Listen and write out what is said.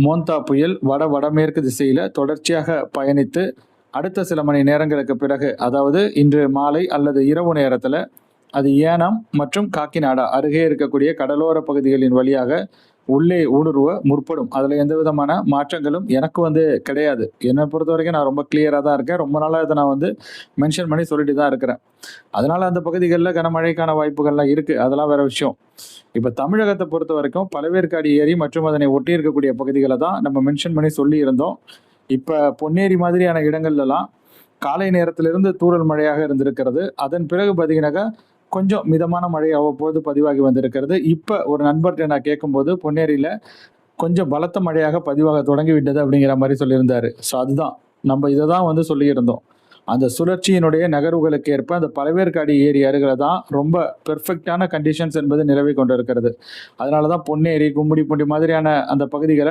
மோந்தா புயல் வடமேற்கு திசையில தொடர்ச்சியாக பயணித்து அடுத்த சில மணி நேரங்களுக்கு பிறகு, அதாவது இன்று மாலை அல்லது இரவு நேரத்துல அது ஏனாம் மற்றும் காக்கிநாடா அருகே இருக்கக்கூடிய கடலோர பகுதிகளின் வழியாக உள்ளே ஊடுருவ முற்படும். அதுல எந்த விதமான மாற்றங்களும் எனக்கு கிடையாது. என்னை பொறுத்தவரைக்கும் நான் ரொம்ப கிளியரா தான் இருக்கேன். ரொம்ப நாளா இத நான் மென்ஷன் பண்ணி சொல்லிட்டு தான் இருக்கிறேன். அதனால அந்த பகுதிகள்ல கனமழைக்கான வாய்ப்புகள்லாம் இருக்கு. அதெல்லாம் வேற விஷயம். இப்ப தமிழகத்த பொறுத்தவரைக்கும் பழவேற்காடு ஏரி மற்றும் அதனை ஒட்டி இருக்கக்கூடிய பகுதிகள தான் நம்ம மென்ஷன் பண்ணி சொல்லி இருந்தோம். இப்ப பொன்னேரி மாதிரியான இடங்கள்லலாம் காலை நேரத்திலிருந்து தூறல் மழையாக இருந்திருக்கிறது. அதன் பிறகு பார்த்தீங்கன்னாக்கா, கொஞ்சம் மிதமான மழை அவ்வப்போது பதிவாகி வந்திருக்கிறது. இப்ப ஒரு நண்பர்ட்ட நான் கேட்கும்போது, பொன்னேரியில கொஞ்சம் பலத்த மழையாக பதிவாக தொடங்கிவிட்டது அப்படிங்கிற மாரி சொல்லியிருந்தாரு. ஸோ அதுதான். நம்ம இத தான் சொல்லியிருந்தோம். அந்த சுழற்சியினுடைய நகர்வுகளுக்கு ஏற்ப அந்த பழவேற்காடு ஏரி அருகில தான் ரொம்ப பெர்ஃபெக்ட்டான கண்டிஷன்ஸ் என்பது நிலவிக் கொண்டிருக்கிறது. அதனால தான் பொன்னேரி, கும்மிடிப்பூண்டி மாதிரியான அந்த பகுதிகள